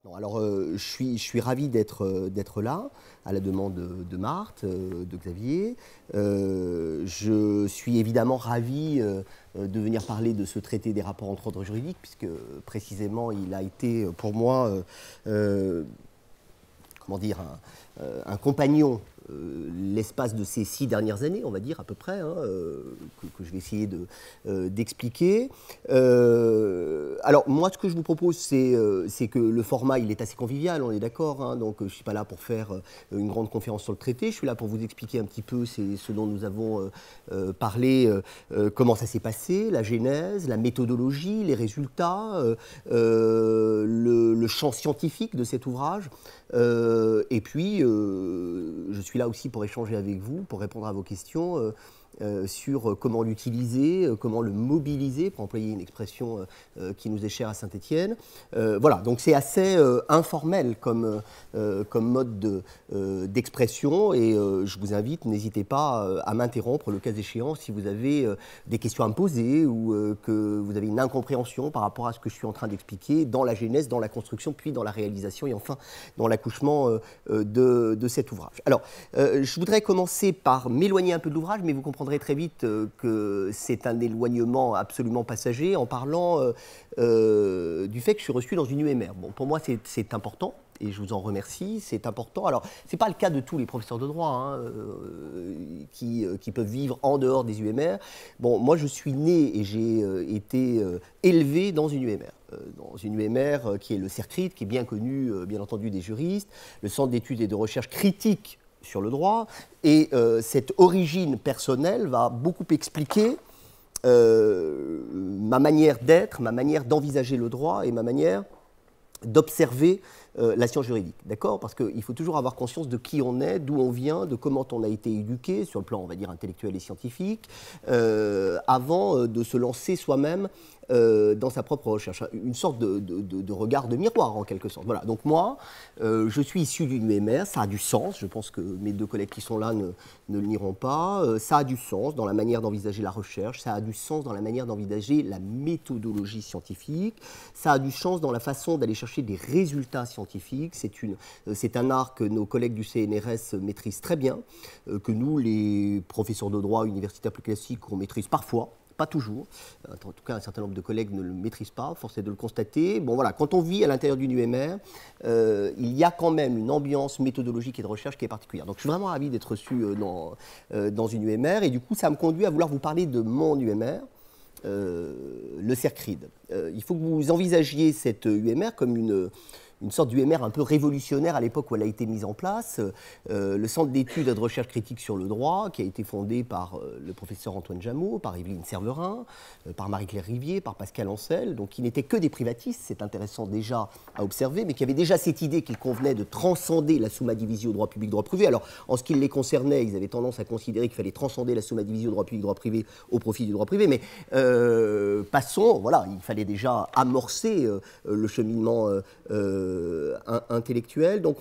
Non, alors, je suis ravi d'être là, à la demande de Marthe, de Xavier. Je suis évidemment ravi de venir parler de ce traité des rapports entre ordres juridiques, puisque précisément il a été pour moi, comment dire, un compagnon l'espace de ces 6 dernières années, on va dire à peu près, hein, que je vais essayer d'expliquer. Alors moi, ce que je vous propose, c'est que le format, il est assez convivial, on est d'accord, hein, donc je ne suis pas là pour faire une grande conférence sur le traité, je suis là pour vous expliquer un petit peu ce dont nous avons parlé, comment ça s'est passé, la genèse, la méthodologie, les résultats, le champ scientifique de cet ouvrage. Et puis, je suis là aussi pour échanger avec vous, pour répondre à vos questions sur comment l'utiliser, comment le mobiliser, pour employer une expression qui nous est chère à Saint-Étienne. Voilà, donc c'est assez informel comme mode d'expression et je vous invite, n'hésitez pas à m'interrompre le cas échéant si vous avez des questions à me poser ou que vous avez une incompréhension par rapport à ce que je suis en train d'expliquer dans la genèse, dans la construction, puis dans la réalisation et enfin dans l'accouchement de cet ouvrage. Alors, je voudrais commencer par m'éloigner un peu de l'ouvrage, mais vous comprendrez très vite que c'est un éloignement absolument passager en parlant du fait que je suis reçu dans une UMR. Bon, pour moi, c'est important. Et je vous en remercie, c'est important. Alors, ce n'est pas le cas de tous les professeurs de droit hein, qui peuvent vivre en dehors des UMR. Bon, moi, je suis né et j'ai été élevé dans une UMR. Dans une UMR qui est le CERCRIT, qui est bien connu, bien entendu, des juristes, le Centre d'études et de recherche critiques sur le droit. Et cette origine personnelle va beaucoup expliquer ma manière d'être, ma manière d'envisager le droit et ma manière d'observer la science juridique, d'accord? Parce qu'il faut toujours avoir conscience de qui on est, d'où on vient, de comment on a été éduqué, sur le plan, on va dire, intellectuel et scientifique, avant de se lancer soi-même dans sa propre recherche. Une sorte de regard de miroir, en quelque sorte. Voilà, donc moi, je suis issu d'une UMR, ça a du sens, je pense que mes deux collègues qui sont là ne le nieront pas, ça a du sens dans la manière d'envisager la recherche, ça a du sens dans la manière d'envisager la méthodologie scientifique, ça a du sens dans la façon d'aller chercher des résultats scientifiques, c'est un art que nos collègues du CNRS maîtrisent très bien, que nous, les professeurs de droit universitaires plus classiques, on maîtrise parfois, pas toujours. En tout cas, un certain nombre de collègues ne le maîtrisent pas, force est de le constater. Bon, voilà, quand on vit à l'intérieur d'une UMR, il y a quand même une ambiance méthodologique et de recherche qui est particulière. Donc, je suis vraiment ravi d'être reçu dans une UMR. Et du coup, ça me conduit à vouloir vous parler de mon UMR, le CERCRID. Il faut que vous envisagiez cette UMR comme une sorte d'UMR un peu révolutionnaire à l'époque où elle a été mise en place, le Centre d'études et de recherche critique sur le droit, qui a été fondé par le professeur Antoine Jameau, par Évelyne Serverin, par Marie-Claire Rivier, par Pascal Ancel, donc qui n'étaient que des privatistes, c'est intéressant déjà à observer, mais qui avaient déjà cette idée qu'il convenait de transcender la summa divisio au droit public, droit privé. Alors, en ce qui les concernait, ils avaient tendance à considérer qu'il fallait transcender la summa divisio au droit public, droit privé au profit du droit privé, mais passons, voilà, il fallait déjà amorcer le cheminement intellectuel. Donc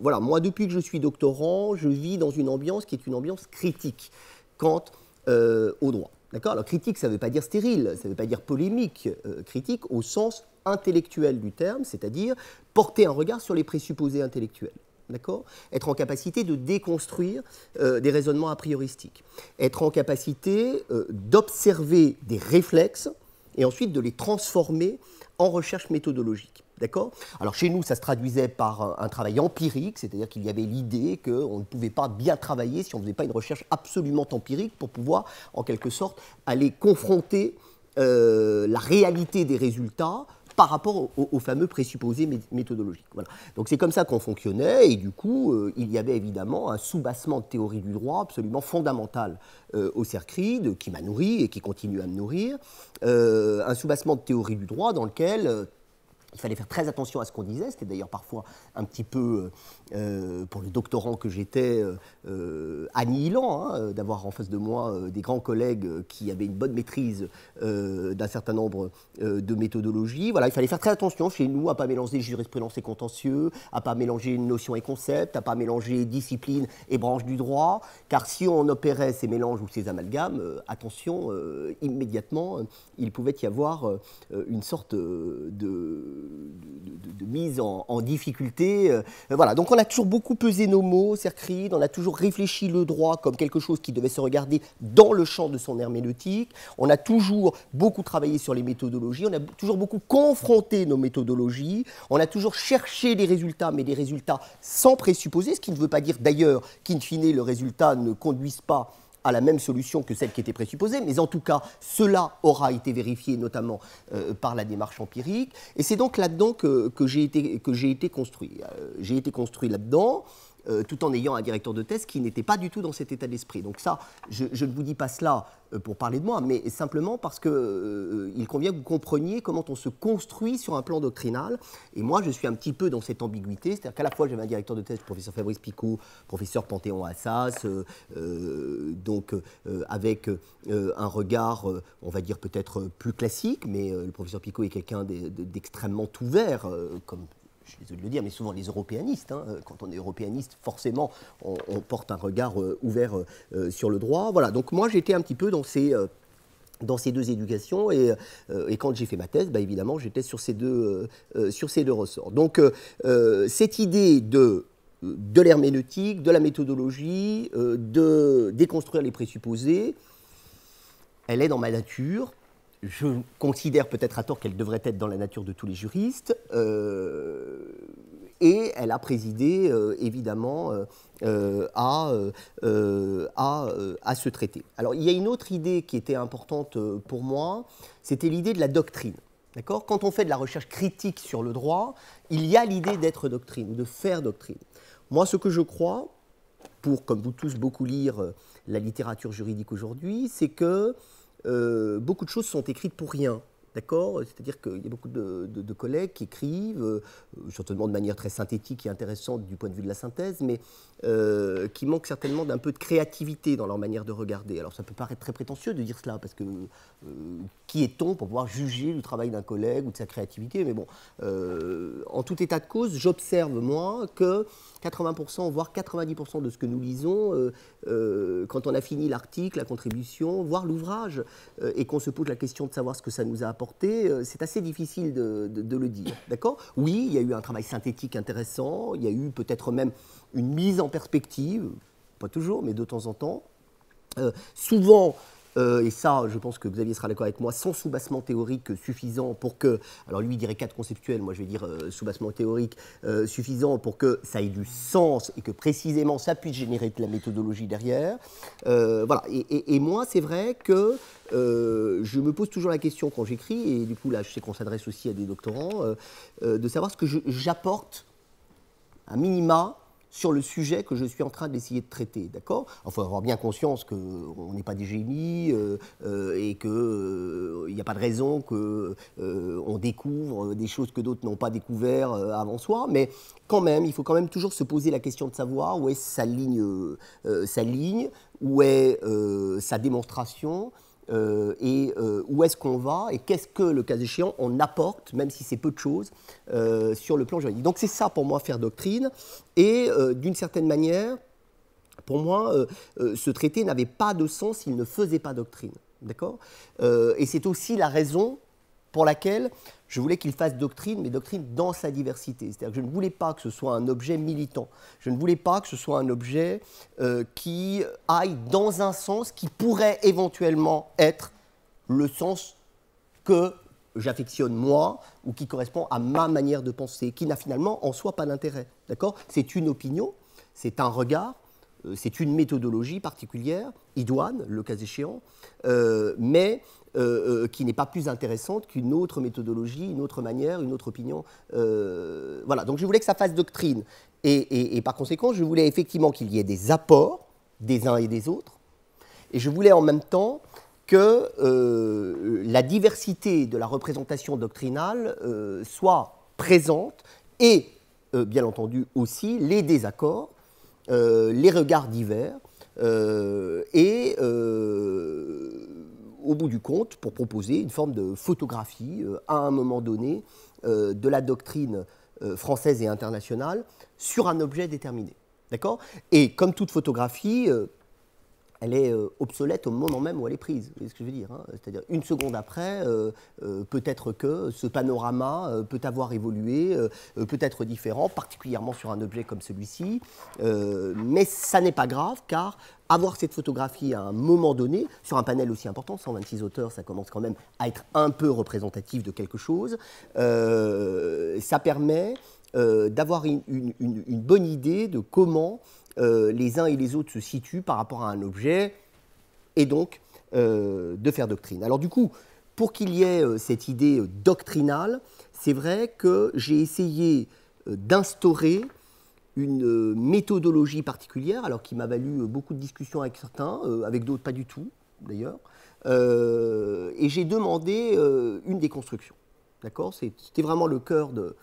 voilà, moi depuis que je suis doctorant, je vis dans une ambiance qui est une ambiance critique quant au droit. D'accord? Alors critique, ça ne veut pas dire stérile, ça ne veut pas dire polémique, critique au sens intellectuel du terme, c'est-à-dire porter un regard sur les présupposés intellectuels. D'accord? Être en capacité de déconstruire des raisonnements a prioristiques. Être en capacité d'observer des réflexes et ensuite de les transformer en recherche méthodologique. D'accord? Alors chez nous, ça se traduisait par un travail empirique, c'est-à-dire qu'il y avait l'idée qu'on ne pouvait pas bien travailler si on ne faisait pas une recherche absolument empirique pour pouvoir, en quelque sorte, aller confronter la réalité des résultats par rapport aux fameux présupposés méthodologiques. Voilà. Donc c'est comme ça qu'on fonctionnait, et du coup, il y avait évidemment un soubassement de théorie du droit absolument fondamental au CERCRID, qui m'a nourri et qui continue à me nourrir, un soubassement de théorie du droit dans lequel il fallait faire très attention à ce qu'on disait, c'était d'ailleurs parfois un petit peu, pour le doctorant que j'étais, annihilant, hein, d'avoir en face de moi des grands collègues qui avaient une bonne maîtrise d'un certain nombre de méthodologies. Voilà, il fallait faire très attention chez nous à ne pas mélanger jurisprudence et contentieux, à ne pas mélanger notions et concepts, à ne pas mélanger discipline et branche du droit, car si on opérait ces mélanges ou ces amalgames, attention, immédiatement, il pouvait y avoir une sorte de de mise en difficulté. Voilà, donc on a toujours beaucoup pesé nos mots, Cercride, on a toujours réfléchi le droit comme quelque chose qui devait se regarder dans le champ de son herméneutique, on a toujours beaucoup travaillé sur les méthodologies, on a toujours beaucoup confronté nos méthodologies, on a toujours cherché des résultats, mais des résultats sans présupposer, ce qui ne veut pas dire d'ailleurs qu'in fine le résultat ne conduise pas à la même solution que celle qui était présupposée, mais en tout cas, cela aura été vérifié notamment par la démarche empirique, et c'est donc là-dedans que j'ai été construit. J'ai été construit là-dedans, tout en ayant un directeur de thèse qui n'était pas du tout dans cet état d'esprit. Donc ça, je ne vous dis pas cela pour parler de moi, mais simplement parce qu'il convient que vous compreniez comment on se construit sur un plan doctrinal. Et moi, je suis un petit peu dans cette ambiguïté, c'est-à-dire qu'à la fois, j'avais un directeur de thèse, professeur Fabrice Picot, professeur Panthéon-Assas, avec un regard, on va dire peut-être plus classique, mais le professeur Picot est quelqu'un d'extrêmement ouvert, comme je suis désolé de le dire, mais souvent les européanistes, hein, quand on est européaniste, forcément, on porte un regard ouvert sur le droit. Voilà, donc moi j'étais un petit peu dans ces deux éducations, et quand j'ai fait ma thèse, bah, évidemment, j'étais sur ces deux ressorts. Donc cette idée de l'herméneutique, de la méthodologie, de déconstruire les présupposés, elle est dans ma nature. Je considère peut-être à tort qu'elle devrait être dans la nature de tous les juristes, et elle a présidé évidemment à ce traité. Alors il y a une autre idée qui était importante pour moi, c'était l'idée de la doctrine. D'accord ? Quand on fait de la recherche critique sur le droit, il y a l'idée d'être doctrine, ou de faire doctrine. Moi, ce que je crois, pour, comme vous tous, beaucoup lire la littérature juridique aujourd'hui, c'est que beaucoup de choses sont écrites pour rien. D'accord ? C'est-à-dire qu'il y a beaucoup de collègues qui écrivent, certainement de manière très synthétique et intéressante du point de vue de la synthèse, mais qui manquent certainement d'un peu de créativité dans leur manière de regarder. Alors ça peut paraître très prétentieux de dire cela, parce que qui est-on pour pouvoir juger du travail d'un collègue ou de sa créativité ? Mais bon, en tout état de cause, j'observe, moi, que 80%, voire 90% de ce que nous lisons, quand on a fini l'article, la contribution, voire l'ouvrage, et qu'on se pose la question de savoir ce que ça nous a apporté, c'est assez difficile de le dire. D'accord ? Oui, il y a eu un travail synthétique intéressant, il y a eu peut-être même une mise en perspective, pas toujours, mais de temps en temps. Souvent, et ça, je pense que Xavier sera d'accord avec moi, sans soubassement théorique suffisant pour que, alors lui dirait cadre conceptuel, moi je vais dire soubassement théorique suffisant pour que ça ait du sens et que précisément ça puisse générer de la méthodologie derrière. Voilà, et moi c'est vrai que je me pose toujours la question quand j'écris, et du coup là je sais qu'on s'adresse aussi à des doctorants, de savoir ce que j'apporte à minima sur le sujet que je suis en train d'essayer de traiter, d'accord ? Il faut avoir bien conscience qu'on n'est pas des génies et qu'il n'y a pas de raison qu'on découvre des choses que d'autres n'ont pas découvert avant soi, mais quand même, il faut quand même toujours se poser la question de savoir où est sa ligne, où est sa démonstration, et où est-ce qu'on va, et qu'est-ce que, le cas échéant, on apporte, même si c'est peu de choses, sur le plan juridique. Donc c'est ça pour moi faire doctrine, et d'une certaine manière, pour moi, ce traité n'avait pas de sens s'il ne faisait pas doctrine. D'accord ? Et c'est aussi la raison pour laquelle je voulais qu'il fasse doctrine, mais doctrine dans sa diversité. C'est-à-dire que je ne voulais pas que ce soit un objet militant. Je ne voulais pas que ce soit un objet qui aille dans un sens qui pourrait éventuellement être le sens que j'affectionne moi, ou qui correspond à ma manière de penser, qui n'a finalement en soi pas d'intérêt. D'accord ? C'est une opinion, c'est un regard, c'est une méthodologie particulière, idoine, le cas échéant, mais qui n'est pas plus intéressante qu'une autre méthodologie, une autre manière, une autre opinion. Voilà, donc je voulais que ça fasse doctrine. Et par conséquent, je voulais effectivement qu'il y ait des apports des uns et des autres. Et je voulais en même temps que la diversité de la représentation doctrinale soit présente, et bien entendu aussi les désaccords, les regards divers, et au bout du compte, pour proposer une forme de photographie à un moment donné de la doctrine française et internationale sur un objet déterminé. D'accord ? Et comme toute photographie, elle est obsolète au moment même où elle est prise. Vous voyez ce que je veux dire, hein? C'est-à-dire une seconde après, peut-être que ce panorama peut avoir évolué, peut être différent, particulièrement sur un objet comme celui-ci. Mais ça n'est pas grave, car avoir cette photographie à un moment donné, sur un panel aussi important, 126 auteurs, ça commence quand même à être un peu représentatif de quelque chose, ça permet d'avoir une bonne idée de comment les uns et les autres se situent par rapport à un objet, et donc de faire doctrine. Alors du coup, pour qu'il y ait cette idée doctrinale, c'est vrai que j'ai essayé d'instaurer une méthodologie particulière, alors qui m'a valu beaucoup de discussions avec certains, avec d'autres pas du tout d'ailleurs, et j'ai demandé une déconstruction. D'accord ? C'était vraiment le cœur de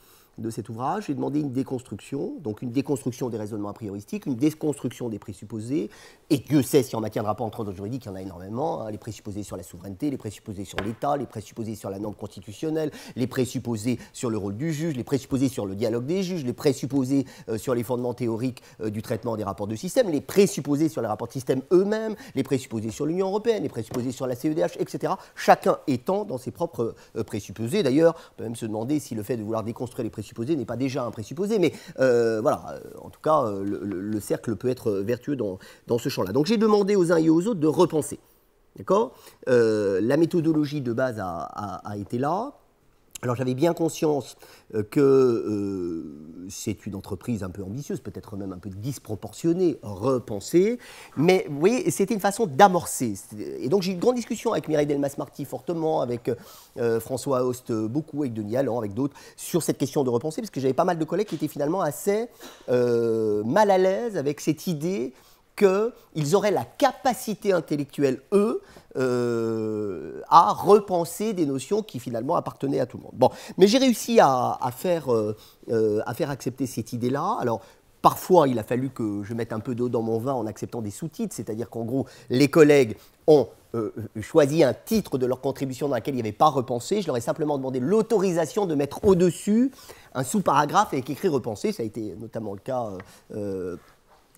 cet ouvrage. J'ai demandé une déconstruction, donc une déconstruction des raisonnements a prioristiques, une déconstruction des présupposés, et Dieu sait si en matière de rapport entre ordre juridique, il y en a énormément, hein, les présupposés sur la souveraineté, les présupposés sur l'État, les présupposés sur la norme constitutionnelle, les présupposés sur le rôle du juge, les présupposés sur le dialogue des juges, les présupposés sur les fondements théoriques du traitement des rapports de système, les présupposés sur les rapports de système eux-mêmes, les présupposés sur l'Union européenne, les présupposés sur la CEDH, etc. Chacun étant dans ses propres présupposés. D'ailleurs, on peut même se demander si le fait de vouloir déconstruire les présupposés n'est pas déjà un présupposé, mais voilà, en tout cas, le cercle peut être vertueux dans ce champ-là. Donc j'ai demandé aux uns et aux autres de repenser. D'accord ? La méthodologie de base a été là. Alors j'avais bien conscience que c'est une entreprise un peu ambitieuse, peut-être même un peu disproportionnée, repensée, mais vous voyez, c'était une façon d'amorcer. Et donc j'ai eu une grande discussion avec Mireille Delmas-Marty fortement, avec François Host beaucoup, avec Denis Allan, avec d'autres, sur cette question de repenser, parce que j'avais pas mal de collègues qui étaient finalement assez mal à l'aise avec cette idée qu'ils auraient la capacité intellectuelle, eux, à repenser des notions qui finalement appartenaient à tout le monde. Bon, mais j'ai réussi à faire accepter cette idée-là. Alors, parfois, il a fallu que je mette un peu d'eau dans mon vin en acceptant des sous-titres, c'est-à-dire qu'en gros, les collègues ont choisi un titre de leur contribution dans lequel il n'y avait pas repensé. Je leur ai simplement demandé l'autorisation de mettre au-dessus un sous-paragraphe avec écrit repensé. Ça a été notamment le cas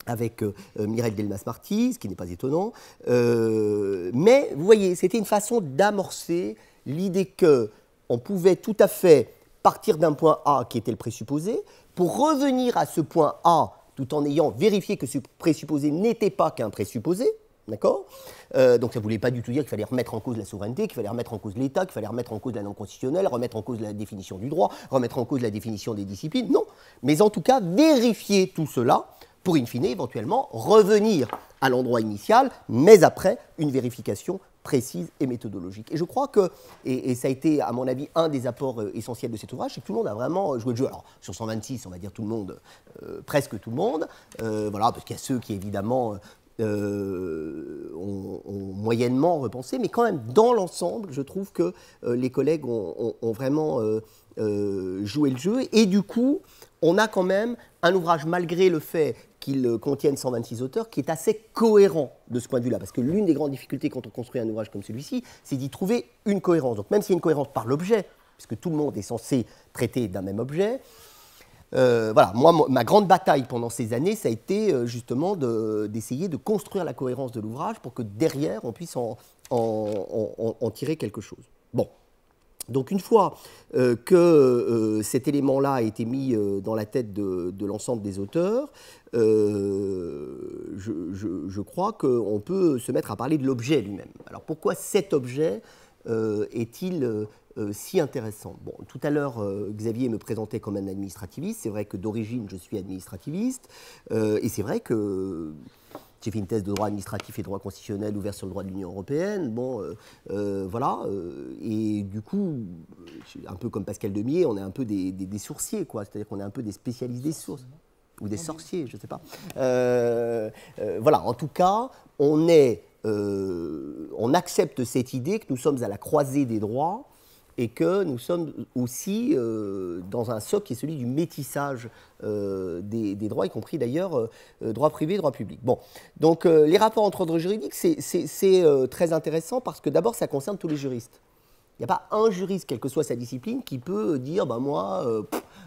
avec Mireille Delmas-Marty, ce qui n'est pas étonnant. Mais vous voyez, c'était une façon d'amorcer l'idée qu'on pouvait tout à fait partir d'un point A qui était le présupposé, pour revenir à ce point A tout en ayant vérifié que ce présupposé n'était pas qu'un présupposé. D'accord ? Donc ça ne voulait pas du tout dire qu'il fallait remettre en cause la souveraineté, qu'il fallait remettre en cause l'État, qu'il fallait remettre en cause la norme constitutionnelle, remettre en cause la définition du droit, remettre en cause la définition des disciplines. Non. Mais en tout cas, vérifier tout cela pour, in fine, éventuellement, revenir à l'endroit initial, mais après une vérification précise et méthodologique. Et je crois que, et ça a été, à mon avis, un des apports essentiels de cet ouvrage, c'est que tout le monde a vraiment joué le jeu. Alors, sur 126, on va dire tout le monde, presque tout le monde, voilà, parce qu'il y a ceux qui, évidemment, ont moyennement repensé, mais quand même, dans l'ensemble, je trouve que les collègues ont vraiment joué le jeu, et du coup, on a quand même un ouvrage, malgré le fait qu'il contienne 126 auteurs, qui est assez cohérent de ce point de vue-là. Parce que l'une des grandes difficultés quand on construit un ouvrage comme celui-ci, c'est d'y trouver une cohérence. Donc même s'il y a une cohérence par l'objet, puisque tout le monde est censé traiter d'un même objet, voilà, moi, ma grande bataille pendant ces années, ça a été justement d'essayer de construire la cohérence de l'ouvrage pour que derrière, on puisse en tirer quelque chose. Bon. Donc une fois que cet élément-là a été mis dans la tête de l'ensemble des auteurs, je crois qu'on peut se mettre à parler de l'objet lui-même. Alors pourquoi cet objet est-il si intéressant? Bon, tout à l'heure, Xavier me présentait comme un administrativiste. C'est vrai que d'origine, je suis administrativiste. Et c'est vrai que j'ai fait une thèse de droit administratif et droit constitutionnel ouvert sur le droit de l'Union européenne. Bon, voilà. Et du coup, un peu comme Pascal Demier, on est un peu des sourciers, quoi. C'est-à-dire qu'on est un peu des spécialistes des sources. Ou des sorciers, je ne sais pas. Voilà, en tout cas, on accepte cette idée que nous sommes à la croisée des droits et que nous sommes aussi dans un socle qui est celui du métissage des droits, y compris d'ailleurs droit privé et droit public. Bon, donc les rapports entre ordres juridiques, c'est très intéressant parce que d'abord, ça concerne tous les juristes. Il n'y a pas un juriste, quelle que soit sa discipline, qui peut dire ben moi,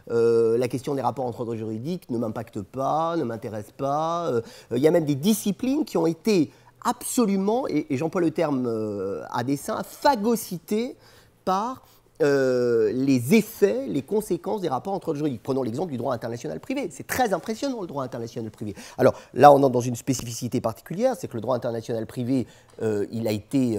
la question des rapports entre ordres juridiques ne m'impacte pas, ne m'intéresse pas. Il y a même des disciplines qui ont été absolument, et j'emploie le terme à dessein, phagocyté par les effets, les conséquences des rapports entre juridiques. Prenons l'exemple du droit international privé. C'est très impressionnant, le droit international privé. Alors là, on entre dans une spécificité particulière, c'est que le droit international privé, il a été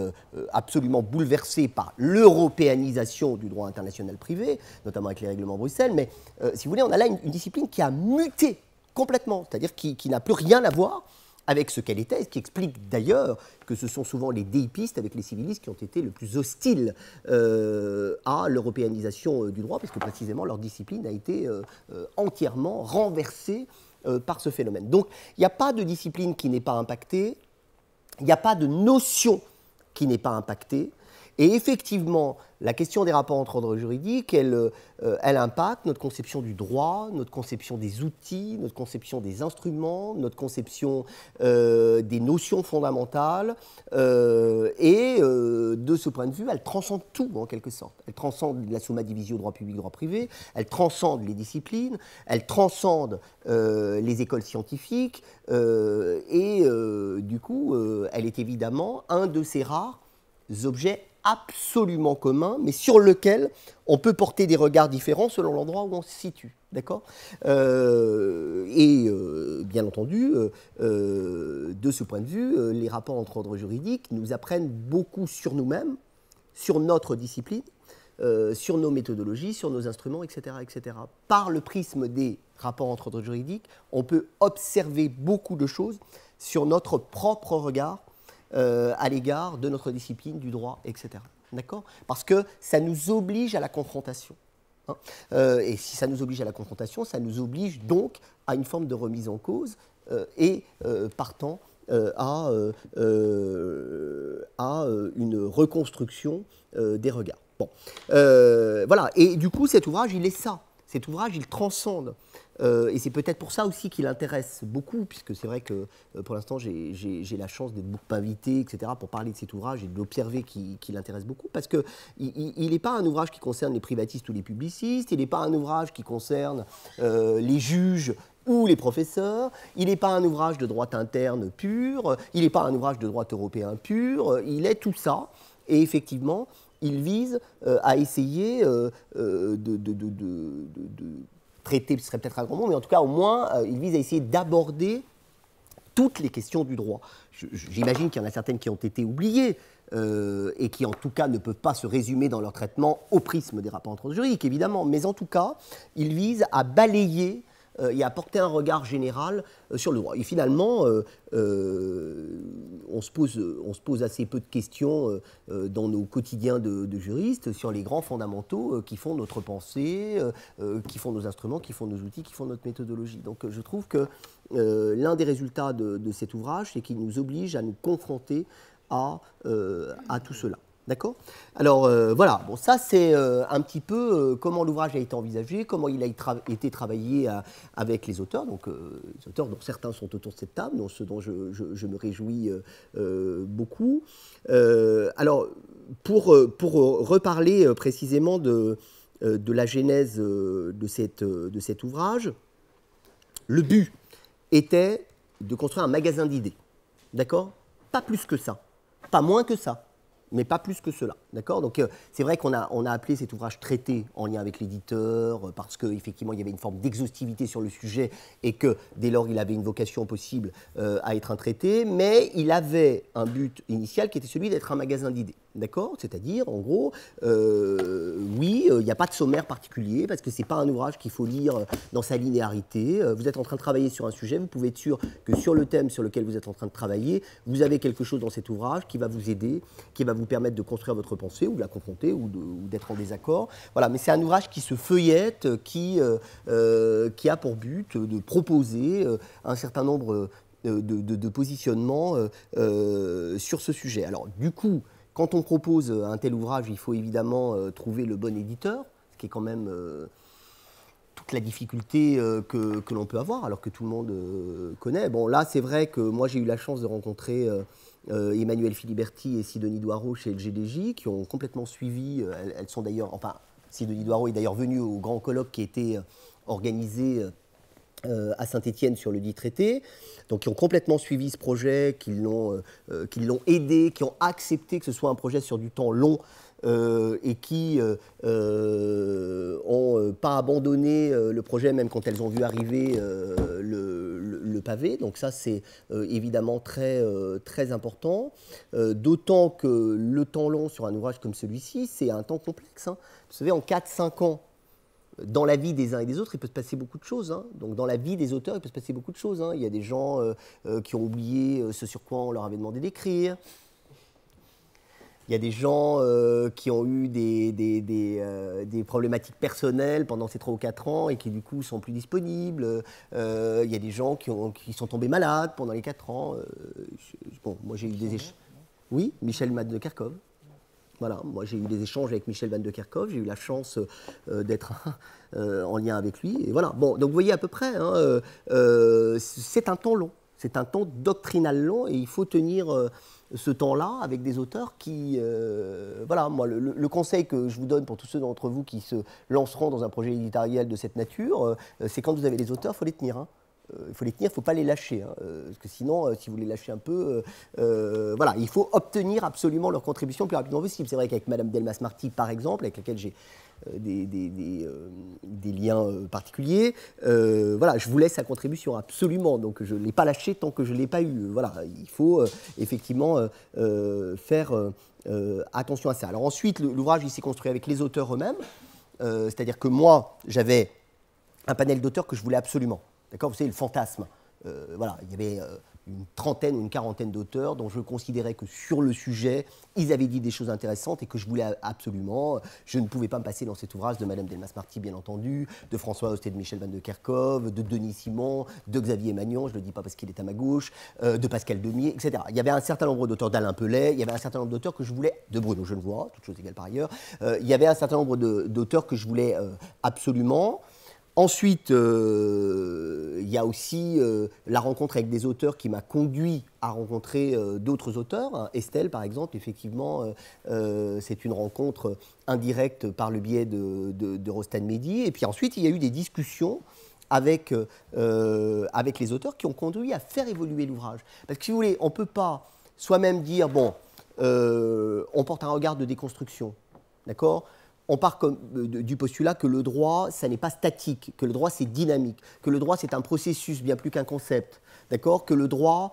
absolument bouleversé par l'européanisation du droit international privé, notamment avec les règlements Bruxelles, mais si vous voulez, on a là une discipline qui a muté complètement, c'est-à-dire qui n'a plus rien à voir avec ce qu'elle était, ce qui explique d'ailleurs que ce sont souvent les déipistes avec les civilistes qui ont été le plus hostiles à l'européanisation du droit, parce que précisément leur discipline a été entièrement renversée par ce phénomène. Donc il n'y a pas de discipline qui n'est pas impactée, il n'y a pas de notion qui n'est pas impactée, et effectivement, la question des rapports entre ordres juridiques, elle impacte notre conception du droit, notre conception des outils, notre conception des instruments, notre conception des notions fondamentales. Et de ce point de vue, elle transcende tout, en quelque sorte. Elle transcende la summa divisio droit public, droit privé, elle transcende les disciplines, elle transcende les écoles scientifiques, et du coup, elle est évidemment un de ces rares objets absolument communs, mais sur lequel on peut porter des regards différents selon l'endroit où on se situe. D'accord ? Bien entendu, de ce point de vue, les rapports entre ordres juridiques nous apprennent beaucoup sur nous-mêmes, sur notre discipline, sur nos méthodologies, sur nos instruments, etc., etc. Par le prisme des rapports entre ordres juridiques, on peut observer beaucoup de choses sur notre propre regard à l'égard de notre discipline, du droit, etc. D'accord ? Parce que ça nous oblige à la confrontation. Hein, et si ça nous oblige à la confrontation, ça nous oblige donc à une forme de remise en cause et partant à une reconstruction des regards. Bon, voilà. Et du coup, cet ouvrage, il est ça. Cet ouvrage, il transcende. Et c'est peut-être pour ça aussi qu'il intéresse beaucoup, puisque c'est vrai que pour l'instant j'ai la chance d'être beaucoup invité, etc., pour parler de cet ouvrage et de l'observer qui l'intéresse beaucoup, parce qu'il n'est pas un ouvrage qui concerne les privatistes ou les publicistes, il n'est pas un ouvrage qui concerne les juges ou les professeurs, il n'est pas un ouvrage de droit interne pur, il n'est pas un ouvrage de droit européen pur, il est tout ça, et effectivement, il vise à essayer traiter, ce serait peut-être un grand mot, mais en tout cas, au moins, il vise à essayer d'aborder toutes les questions du droit. J'imagine qu'il y en a certaines qui ont été oubliées et qui, en tout cas, ne peuvent pas se résumer dans leur traitement au prisme des rapports entre juridiques, évidemment. Mais en tout cas, il vise à balayer et à porter un regard général sur le droit. Et finalement, on se pose assez peu de questions dans nos quotidiens de juristes sur les grands fondamentaux qui font notre pensée, qui font nos instruments, qui font nos outils, qui font notre méthodologie. Donc je trouve que l'un des résultats de cet ouvrage, c'est qu'il nous oblige à nous confronter à tout cela. D'accord ? Alors voilà, bon, ça c'est un petit peu comment l'ouvrage a été envisagé, comment il a été travaillé avec les auteurs, donc les auteurs dont certains sont autour de cette table, dont ceux dont je me réjouis beaucoup. Alors pour reparler précisément de la genèse de cet ouvrage, le but était de construire un magasin d'idées, d'accord ? Pas plus que ça, pas moins que ça, mais pas plus que cela, d'accord ? Donc c'est vrai qu'on a appelé cet ouvrage traité en lien avec l'éditeur parce qu'effectivement il y avait une forme d'exhaustivité sur le sujet et que dès lors il avait une vocation possible à être un traité, mais il avait un but initial qui était celui d'être un magasin d'idées, d'accord ? C'est-à-dire en gros, oui, il n'y a pas de sommaire particulier parce que c'est pas un ouvrage qu'il faut lire dans sa linéarité. Vous êtes en train de travailler sur un sujet, vous pouvez être sûr que sur le thème sur lequel vous êtes en train de travailler, vous avez quelque chose dans cet ouvrage qui va vous aider, qui va vous permettre de construire votre pensée ou de la confronter ou d'être en désaccord. Voilà, mais c'est un ouvrage qui se feuillette, qui a pour but de proposer un certain nombre de positionnements sur ce sujet. Alors du coup, quand on propose un tel ouvrage, il faut évidemment trouver le bon éditeur, ce qui est quand même toute la difficulté que l'on peut avoir, alors que tout le monde connaît. Bon, là, c'est vrai que moi, j'ai eu la chance de rencontrer Emmanuel Filiberti et Sidonie Doireau chez LGDJ, qui ont complètement suivi. Elles sont d'ailleurs, enfin, Sidonie Doireau est d'ailleurs venue au grand colloque qui a été organisé à Saint-Étienne sur le dit traité, donc qui ont complètement suivi ce projet, qui l'ont aidé, qui ont accepté que ce soit un projet sur du temps long et qui n'ont pas abandonné le projet même quand elles ont vu arriver le pavé. Donc ça c'est évidemment très important, d'autant que le temps long sur un ouvrage comme celui-ci, c'est un temps complexe, hein. Vous savez, en 4-5 ans, dans la vie des uns et des autres, il peut se passer beaucoup de choses, hein. Donc dans la vie des auteurs, il peut se passer beaucoup de choses, hein. Il y a des gens qui ont oublié ce sur quoi on leur avait demandé d'écrire. Il y a des gens qui ont eu des problématiques personnelles pendant ces 3 ou 4 ans et qui du coup sont plus disponibles. Il y a des gens qui sont tombés malades pendant les 4 ans. Bon, moi j'ai eu des échanges. Oui, Michel Van de Kerkhove. Voilà, moi j'ai eu des échanges avec Michel Van de Kerkhove, j'ai eu la chance d'être en lien avec lui. Et voilà. Bon, donc vous voyez à peu près, hein, c'est un temps long, c'est un temps doctrinal long et il faut tenir ce temps-là avec des auteurs qui... voilà, moi le conseil que je vous donne pour tous ceux d'entre vous qui se lanceront dans un projet éditorial de cette nature, c'est quand vous avez les auteurs, il faut les tenir, hein. Il faut les tenir, il ne faut pas les lâcher, hein, parce que sinon, si vous les lâchez un peu, voilà, il faut obtenir absolument leur contribution le plus rapidement possible. C'est vrai qu'avec Madame Delmas-Marty, par exemple, avec laquelle j'ai des liens particuliers, voilà, je vous laisse sa contribution absolument, donc je ne l'ai pas lâché tant que je ne l'ai pas eu. Voilà, il faut effectivement faire attention à ça. Alors ensuite, l'ouvrage il s'est construit avec les auteurs eux-mêmes, c'est-à-dire que moi, j'avais un panel d'auteurs que je voulais absolument. D'accord, vous savez, le fantasme. Voilà, il y avait une trentaine ou une quarantaine d'auteurs dont je considérais que sur le sujet, ils avaient dit des choses intéressantes et que je voulais absolument. Je ne pouvais pas me passer dans cet ouvrage de Madame Delmas-Marty, bien entendu, de François Hostet, de Michel Van de Kerkhove, de Denis Simon, de Xavier Magnon, je ne le dis pas parce qu'il est à ma gauche, de Pascal Demier, etc. Il y avait un certain nombre d'auteurs, d'Alain Pellet, il y avait un certain nombre d'auteurs que je voulais, de Bruno Genevois, toutes choses égales par ailleurs, il y avait un certain nombre d'auteurs que je voulais absolument. Ensuite, il y a aussi la rencontre avec des auteurs qui m'a conduit à rencontrer d'autres auteurs, hein. Estelle, par exemple, effectivement, c'est une rencontre indirecte par le biais de Rostan Mehdi. Et puis ensuite, il y a eu des discussions avec les auteurs qui ont conduit à faire évoluer l'ouvrage. Parce que si vous voulez, on ne peut pas soi-même dire, bon, on porte un regard de déconstruction, d'accord ? On part du postulat que le droit, ça n'est pas statique, que le droit, c'est dynamique, que le droit, c'est un processus bien plus qu'un concept, d'accord ? Que le droit,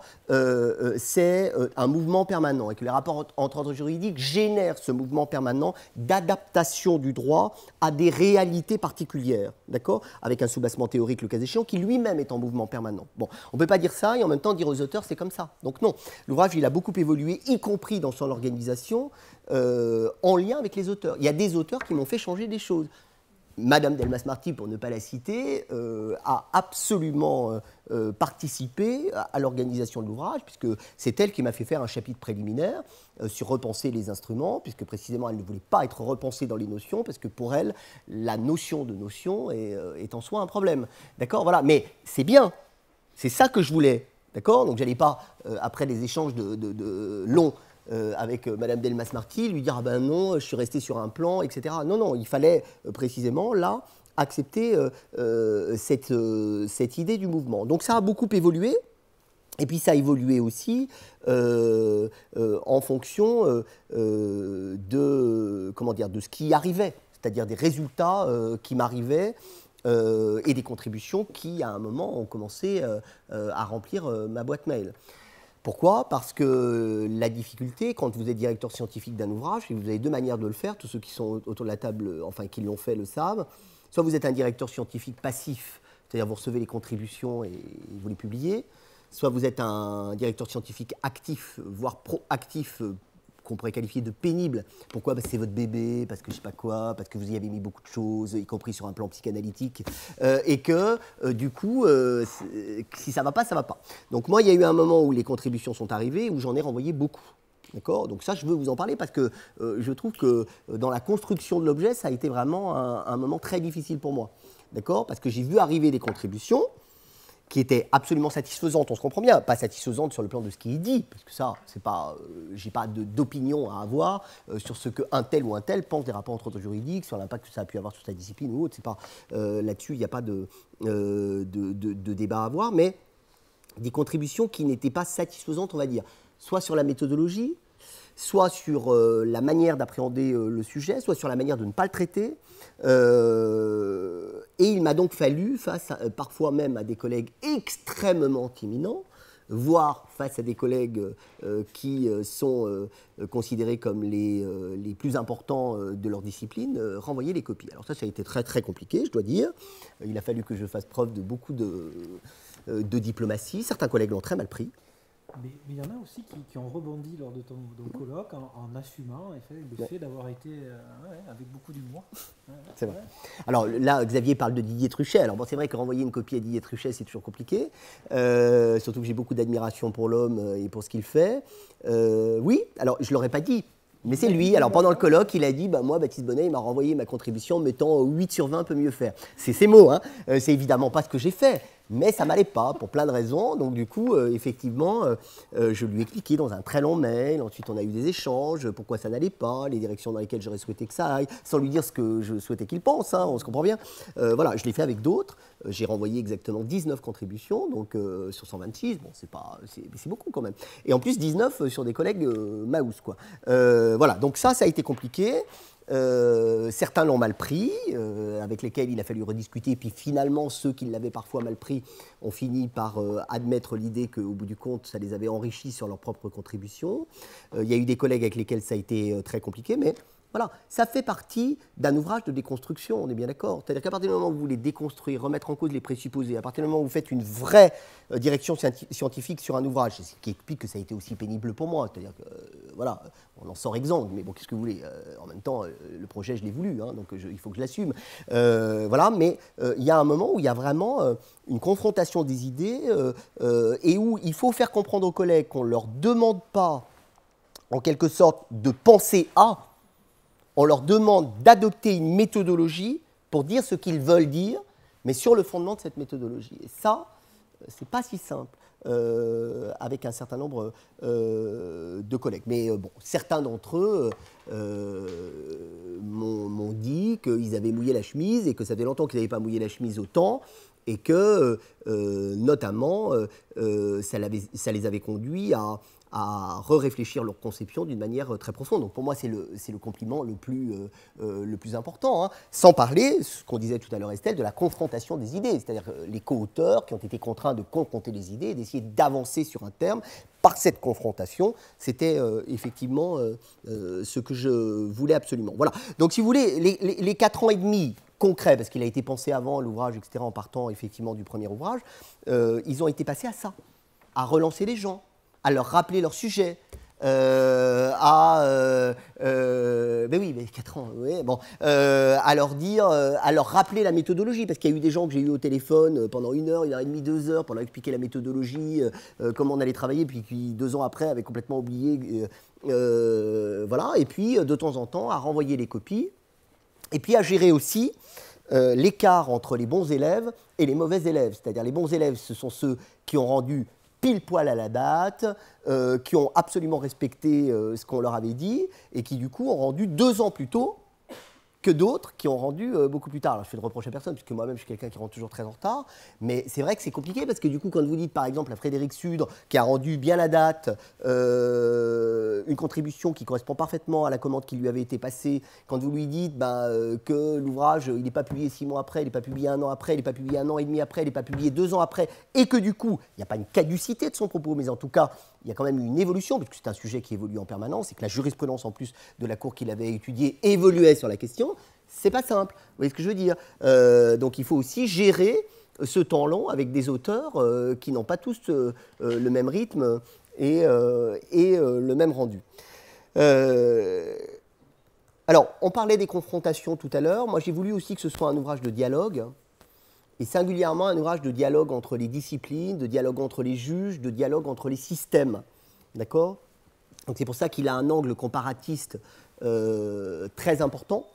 c'est un mouvement permanent et que les rapports entre ordres juridiques génèrent ce mouvement permanent d'adaptation du droit à des réalités particulières, d'accord ? Avec un soubassement théorique, le cas échéant, qui lui-même est en mouvement permanent. Bon, on ne peut pas dire ça et en même temps dire aux auteurs, c'est comme ça. Donc non, l'ouvrage, il a beaucoup évolué, y compris dans son organisation, en lien avec les auteurs. Il y a des auteurs qui m'ont fait changer des choses. Madame Delmas-Marty, pour ne pas la citer, a absolument participé à l'organisation de l'ouvrage, puisque c'est elle qui m'a fait faire un chapitre préliminaire sur repenser les instruments, puisque précisément elle ne voulait pas être repensée dans les notions, parce que pour elle, la notion de notion est en soi un problème. D'accord ? Voilà. Mais c'est bien, c'est ça que je voulais. D'accord ? Donc je n'allais pas, après des échanges longs, avec Madame Delmas-Marty, lui dire « Ah ben non, je suis resté sur un plan, etc. » Non, non, il fallait précisément, là, accepter cette idée du mouvement. Donc ça a beaucoup évolué, et puis ça a évolué aussi en fonction de ce qui arrivait, c'est-à-dire des résultats qui m'arrivaient, et des contributions qui, à un moment, ont commencé à remplir ma boîte mail. Pourquoi ? Parce que la difficulté, quand vous êtes directeur scientifique d'un ouvrage, et vous avez deux manières de le faire, tous ceux qui sont autour de la table, enfin qui l'ont fait, le savent, soit vous êtes un directeur scientifique passif, c'est-à-dire vous recevez les contributions et vous les publiez, soit vous êtes un directeur scientifique actif, voire proactif, qu'on pourrait qualifier de pénible. Pourquoi ? Parce que c'est votre bébé, parce que je ne sais pas quoi, parce que vous y avez mis beaucoup de choses, y compris sur un plan psychanalytique, et que, du coup, si ça ne va pas, ça ne va pas. Donc moi, il y a eu un moment où les contributions sont arrivées, où j'en ai renvoyé beaucoup. D'accord ? Donc ça, je veux vous en parler parce que je trouve que dans la construction de l'objet, ça a été vraiment un moment très difficile pour moi. D'accord ? Parce que j'ai vu arriver des contributions qui était absolument satisfaisante, on se comprend bien, pas satisfaisante sur le plan de ce qui est dit, parce que ça, c'est pas, j'ai pas d'opinion à avoir sur ce qu'un tel ou un tel pense des rapports entre autres juridiques, sur l'impact que ça a pu avoir sur sa discipline ou autre, c'est pas, là-dessus, il n'y a pas de débat à avoir, mais des contributions qui n'étaient pas satisfaisantes, on va dire, soit sur la méthodologie, soit sur la manière d'appréhender le sujet, soit sur la manière de ne pas le traiter. Et il m'a donc fallu, parfois même à des collègues extrêmement imminents, voire face à des collègues qui sont considérés comme les plus importants de leur discipline, renvoyer les copies. Alors ça a été très très compliqué, je dois dire. Il a fallu que je fasse preuve de beaucoup de diplomatie. Certains collègues l'ont très mal pris. Mais il y en a aussi qui ont rebondi lors de ton colloque en assumant le fait d'avoir été avec beaucoup d'humour. C'est vrai. Alors là, Xavier parle de Didier Truchet. Alors bon, c'est vrai que renvoyer une copie à Didier Truchet, c'est toujours compliqué. Surtout que j'ai beaucoup d'admiration pour l'homme et pour ce qu'il fait. Oui, alors je ne l'aurais pas dit. Mais c'est lui. Alors pendant le colloque, il a dit moi, Baptiste Bonnet, il m'a renvoyé ma contribution en mettant 8 sur 20 peut mieux faire. C'est ses mots, hein. C'est évidemment pas ce que j'ai fait. Mais ça m'allait pas, pour plein de raisons. Donc du coup, effectivement, je lui ai expliqué dans un très long mail. Ensuite, on a eu des échanges, pourquoi ça n'allait pas, les directions dans lesquelles j'aurais souhaité que ça aille, sans lui dire ce que je souhaitais qu'il pense, hein, on se comprend bien. Voilà, je l'ai fait avec d'autres. J'ai renvoyé exactement 19 contributions, donc sur 126. Bon, c'est beaucoup quand même. Et en plus, 19 sur des collègues Maus, quoi. Voilà, donc ça a été compliqué. Certains l'ont mal pris, avec lesquels il a fallu rediscuter, puis finalement ceux qui l'avaient parfois mal pris ont fini par admettre l'idée qu'au bout du compte ça les avait enrichis sur leur propre contribution. Il y a eu des collègues avec lesquels ça a été très compliqué, mais voilà, ça fait partie d'un ouvrage de déconstruction, on est bien d'accord. C'est-à-dire qu'à partir du moment où vous voulez déconstruire, remettre en cause les présupposés, à partir du moment où vous faites une vraie direction scientifique sur un ouvrage, c'est ce qui explique que ça a été aussi pénible pour moi. C'est-à-dire que, voilà, on en sort exempt, mais bon, qu'est-ce que vous voulez en même temps, le projet, je l'ai voulu, hein, donc il faut que je l'assume. Voilà, mais il y a un moment où il y a vraiment une confrontation des idées et où il faut faire comprendre aux collègues qu'on ne leur demande pas, en quelque sorte, de penser à. On leur demande d'adopter une méthodologie pour dire ce qu'ils veulent dire, mais sur le fondement de cette méthodologie. Et ça, c'est pas si simple avec un certain nombre de collègues. Mais bon, certains d'entre eux m'ont dit qu'ils avaient mouillé la chemise et que ça faisait longtemps qu'ils n'avaient pas mouillé la chemise autant et que, notamment, ça les avait conduits à réfléchir leur conception d'une manière très profonde. Donc pour moi, c'est le compliment le plus important. Hein. Sans parler, ce qu'on disait tout à l'heure Estelle, de la confrontation des idées. C'est-à-dire les co-auteurs qui ont été contraints de confronter les idées et d'essayer d'avancer sur un terme par cette confrontation. C'était effectivement ce que je voulais absolument. Voilà. Donc si vous voulez, les 4 ans et demi concrets, parce qu'il a été pensé avant l'ouvrage, etc., en partant effectivement du premier ouvrage, ils ont été passés à ça, à relancer les gens, à leur rappeler leur sujet, mais oui, mais 4 ans, oui, bon, à leur dire, à leur rappeler la méthodologie, parce qu'il y a eu des gens que j'ai eu au téléphone pendant 1 heure, 1h30, 2 heures, pour leur expliquer la méthodologie, comment on allait travailler, puis qui 2 ans après avaient complètement oublié, voilà, et puis de temps en temps à renvoyer les copies, et puis à gérer aussi l'écart entre les bons élèves et les mauvais élèves, c'est-à-dire les bons élèves, ce sont ceux qui ont rendu pile poil à la date, qui ont absolument respecté ce qu'on leur avait dit et qui du coup ont rendu 2 ans plus tôt que d'autres qui ont rendu beaucoup plus tard. Alors je fais le reproche à personne, puisque moi-même je suis quelqu'un qui rentre toujours très en retard, mais c'est vrai que c'est compliqué parce que du coup quand vous dites par exemple à Frédéric Sudre, qui a rendu bien la date, une contribution qui correspond parfaitement à la commande qui lui avait été passée, quand vous lui dites que l'ouvrage il n'est pas publié 6 mois après, il n'est pas publié 1 an après, il n'est pas publié 1 an et demi après, il n'est pas publié 2 ans après, et que du coup il n'y a pas une caducité de son propos, mais en tout cas il y a quand même une évolution, puisque c'est un sujet qui évolue en permanence, et que la jurisprudence en plus de la Cour qu'il avait étudiée évoluait sur la question, c'est pas simple. Vous voyez ce que je veux dire ? Donc il faut aussi gérer ce temps long avec des auteurs qui n'ont pas tous le même rythme et le même rendu. Alors, on parlait des confrontations tout à l'heure. Moi, j'ai voulu aussi que ce soit un ouvrage de dialogue, et singulièrement un ouvrage de dialogue entre les disciplines, de dialogue entre les juges, de dialogue entre les systèmes. D'accord ? Donc c'est pour ça qu'il a un angle comparatiste très important,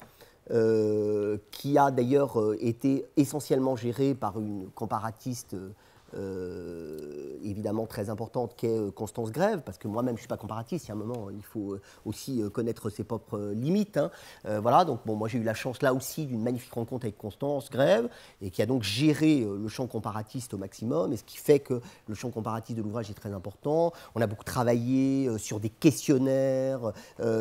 qui a d'ailleurs été essentiellement géré par une comparatiste évidemment très importante qu'est Constance Grève, parce que moi-même je ne suis pas comparatiste, il y a un moment il faut aussi connaître ses propres limites. Hein. Voilà, donc bon, moi j'ai eu la chance là aussi d'une magnifique rencontre avec Constance Grève, et qui a donc géré le champ comparatiste au maximum, et ce qui fait que le champ comparatiste de l'ouvrage est très important. On a beaucoup travaillé sur des questionnaires,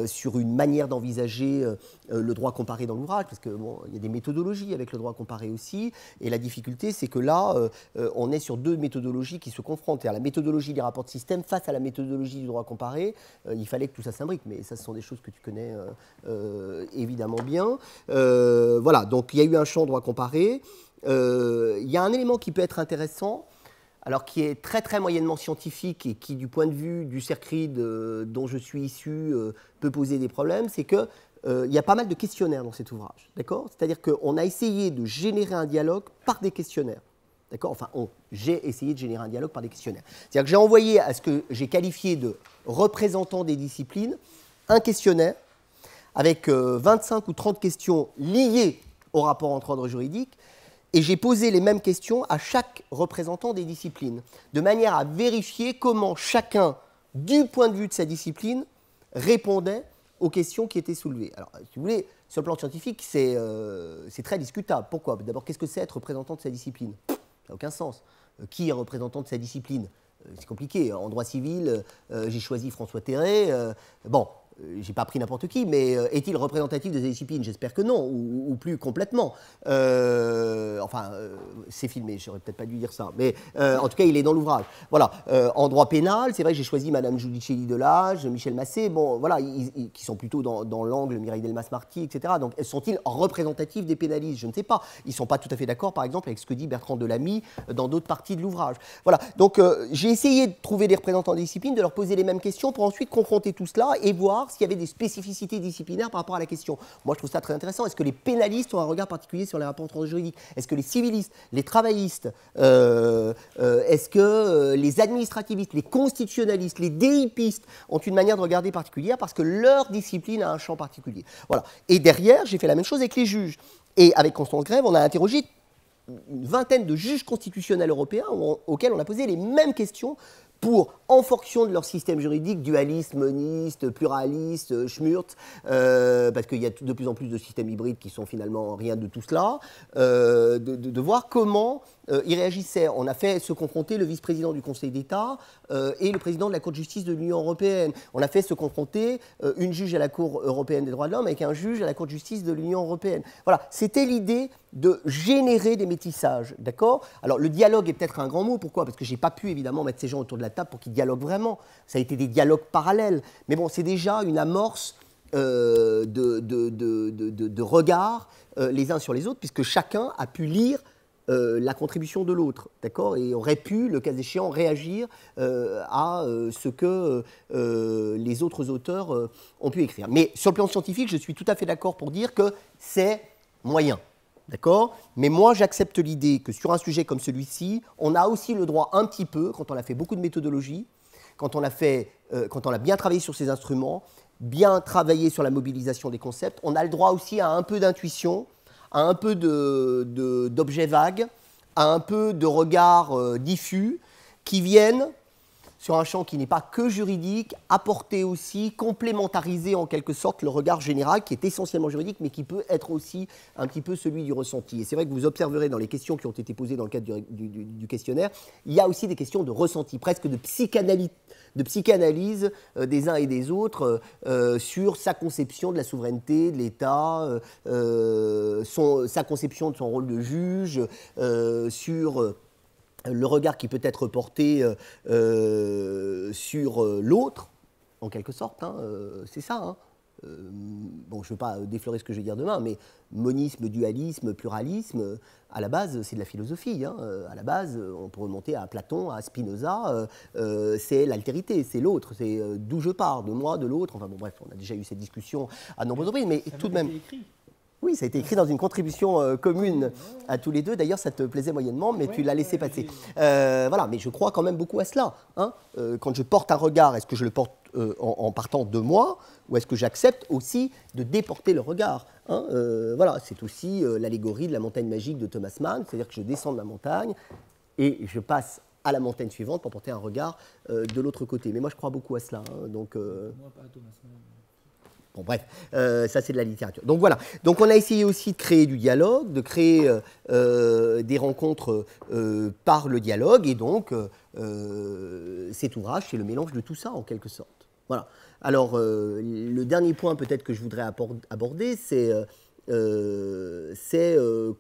sur une manière d'envisager le droit comparé dans l'ouvrage, parce qu'il bon, y a des méthodologies avec le droit comparé aussi, et la difficulté c'est que là, on est sur deux méthodologies qui se confrontent. C'est-à-dire la méthodologie des rapports de système face à la méthodologie du droit comparé. Il fallait que tout ça s'imbrique, mais ça, ce sont des choses que tu connais évidemment bien. Voilà, donc il y a eu un champ droit comparé. Il y a un élément qui peut être intéressant, alors qui est très très moyennement scientifique et qui, du point de vue du CERCRID dont je suis issu, peut poser des problèmes, c'est que il y a pas mal de questionnaires dans cet ouvrage, d'accord ? C'est-à-dire qu'on a essayé de générer un dialogue par des questionnaires. D'accord ? Enfin, j'ai essayé de générer un dialogue par des questionnaires. C'est-à-dire que j'ai envoyé à ce que j'ai qualifié de représentants des disciplines un questionnaire avec 25 ou 30 questions liées au rapport entre ordres juridiques, et j'ai posé les mêmes questions à chaque représentant des disciplines, de manière à vérifier comment chacun, du point de vue de sa discipline, répondait aux questions qui étaient soulevées. Alors, si vous voulez, sur le plan scientifique, c'est très discutable. Pourquoi ? D'abord, qu'est-ce que c'est être représentant de sa discipline ? Ça n'a aucun sens. Qui est représentant de sa discipline ? C'est compliqué. En droit civil, j'ai choisi François Terré. Bon, j'ai pas pris n'importe qui, mais est-il représentatif de sa discipline ? J'espère que non, ou plus complètement. C'est filmé, j'aurais peut-être pas dû dire ça, mais en tout cas, il est dans l'ouvrage. Voilà. En droit pénal, c'est vrai que j'ai choisi Madame Giudicelli Delage, Michel Massé, bon, voilà, qui sont plutôt dans l'angle Mireille Delmas-Marty, etc. Donc, sont-ils représentatifs des pénalistes ? Je ne sais pas. Ils ne sont pas tout à fait d'accord, par exemple, avec ce que dit Bertrand Delamy dans d'autres parties de l'ouvrage. Voilà. Donc, j'ai essayé de trouver des représentants des disciplines, de leur poser les mêmes questions pour ensuite confronter tout cela et voir s'il y avait des spécificités disciplinaires par rapport à la question. Moi, je trouve ça très intéressant. Est-ce que les pénalistes ont un regard particulier sur les rapports entre ordres juridiques ? Est-ce que les civilistes, les travaillistes, est-ce que les administrativistes, les constitutionnalistes, les DIPistes ont une manière de regarder particulière parce que leur discipline a un champ particulier ? Voilà. Et derrière, j'ai fait la même chose avec les juges. Et avec Constance Grève, on a interrogé une vingtaine de juges constitutionnels européens auxquels on a posé les mêmes questions pour, en fonction de leur système juridique, dualiste, moniste, pluraliste, schmurtz, parce qu'il y a de plus en plus de systèmes hybrides qui sont finalement rien de tout cela, de voir comment ils réagissaient. On a fait se confronter le vice-président du Conseil d'État et le président de la Cour de justice de l'Union européenne. On a fait se confronter une juge à la Cour européenne des droits de l'homme avec un juge à la Cour de justice de l'Union européenne. Voilà, c'était l'idée de générer des métissages, d'accord ? Alors, le dialogue est peut-être un grand mot. Pourquoi ? Parce que je n'ai pas pu, évidemment, mettre ces gens autour de la table pour qu'ils dialoguent vraiment. Ça a été des dialogues parallèles. Mais bon, c'est déjà une amorce de regard les uns sur les autres, puisque chacun a pu lire la contribution de l'autre, d'accord ? Et aurait pu, le cas échéant, réagir à ce que les autres auteurs ont pu écrire. Mais sur le plan scientifique, je suis tout à fait d'accord pour dire que c'est moyen. D'accord ? Mais moi, j'accepte l'idée que sur un sujet comme celui-ci, on a aussi le droit un petit peu, quand on a fait beaucoup de méthodologie, quand on a bien travaillé sur ces instruments, bien travaillé sur la mobilisation des concepts, on a le droit aussi à un peu d'intuition, à un peu d'objets vagues, à un peu de regards diffus qui viennent sur un champ qui n'est pas que juridique, apporter aussi, complémentariser en quelque sorte le regard général qui est essentiellement juridique, mais qui peut être aussi un petit peu celui du ressenti. Et c'est vrai que vous observerez dans les questions qui ont été posées dans le cadre du questionnaire, il y a aussi des questions de ressenti, presque de psychanalyse des uns et des autres sur sa conception de la souveraineté de l'État, sa conception de son rôle de juge, sur le regard qui peut être porté sur l'autre, en quelque sorte, hein, c'est ça. Hein. Bon, je ne veux pas déflorer ce que je vais dire demain, mais monisme, dualisme, pluralisme, à la base, c'est de la philosophie. Hein. À la base, on peut remonter à Platon, à Spinoza, c'est l'altérité, c'est l'autre, c'est d'où je pars, de moi, de l'autre. Enfin bon, bref, on a déjà eu cette discussion à de nombreuses reprises, mais tout de même... Oui, ça a été écrit dans une contribution commune à tous les deux. D'ailleurs, ça te plaisait moyennement, mais tu l'as laissé passer. Voilà, mais je crois quand même beaucoup à cela. Hein. Quand je porte un regard, est-ce que je le porte en partant de moi, ou est-ce que j'accepte aussi de déporter le regard, hein. Voilà, c'est aussi l'allégorie de la montagne magique de Thomas Mann, c'est-à-dire que je descends de la montagne et je passe à la montagne suivante pour porter un regard de l'autre côté. Mais moi, je crois beaucoup à cela. Hein, donc, Moi, pas à Thomas Mann. bon, bref, ça c'est de la littérature. Donc voilà, donc on a essayé aussi de créer du dialogue, de créer des rencontres par le dialogue, et donc cet ouvrage, c'est le mélange de tout ça en quelque sorte. Voilà. Alors, le dernier point peut-être que je voudrais aborder, c'est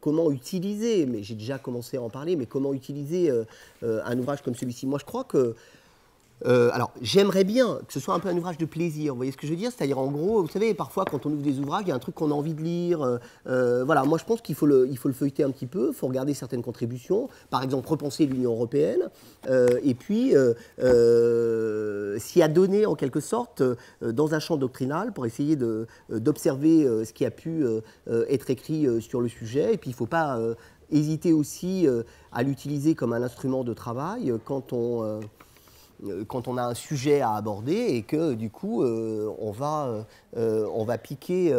comment utiliser, mais j'ai déjà commencé à en parler, mais comment utiliser un ouvrage comme celui-ci. Moi, je crois que alors, j'aimerais bien que ce soit un peu un ouvrage de plaisir, vous voyez ce que je veux dire? C'est-à-dire, en gros, vous savez, parfois, quand on ouvre des ouvrages, il y a un truc qu'on a envie de lire. Voilà, moi, je pense qu'il faut le feuilleter un petit peu, il faut regarder certaines contributions, par exemple, repenser l'Union européenne, et puis s'y adonner, en quelque sorte, dans un champ doctrinal, pour essayer d'observer ce qui a pu être écrit sur le sujet, et puis il ne faut pas hésiter aussi à l'utiliser comme un instrument de travail quand on a un sujet à aborder et que du coup on va piquer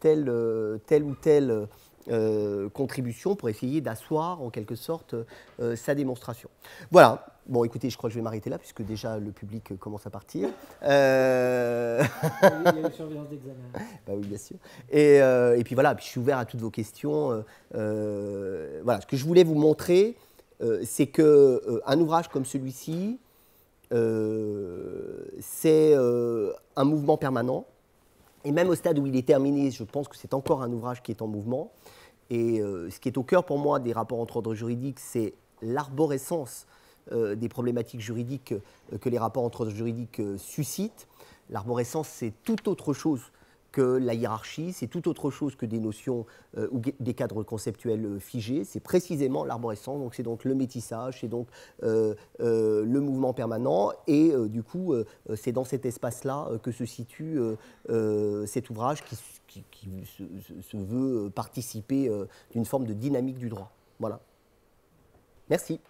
telle ou telle contribution pour essayer d'asseoir en quelque sorte sa démonstration. Voilà. Bon, écoutez, je crois que je vais m'arrêter là puisque déjà le public commence à partir. Il y a une surveillance d'examen. Bah oui, bien sûr. Et puis voilà, puis je suis ouvert à toutes vos questions. Voilà, ce que je voulais vous montrer, c'est qu'un ouvrage comme celui-ci, c'est un mouvement permanent. Et même au stade où il est terminé, je pense que c'est encore un ouvrage qui est en mouvement. Et ce qui est au cœur pour moi des rapports entre ordres juridiques, c'est l'arborescence des problématiques juridiques que les rapports entre ordres juridiques suscitent. L'arborescence, c'est tout autre chose que la hiérarchie, c'est tout autre chose que des notions ou des cadres conceptuels figés. C'est précisément l'arborescence, donc c'est donc le métissage, c'est donc le mouvement permanent, et du coup, c'est dans cet espace-là que se situe cet ouvrage qui se veut participer d'une forme de dynamique du droit. Voilà. Merci.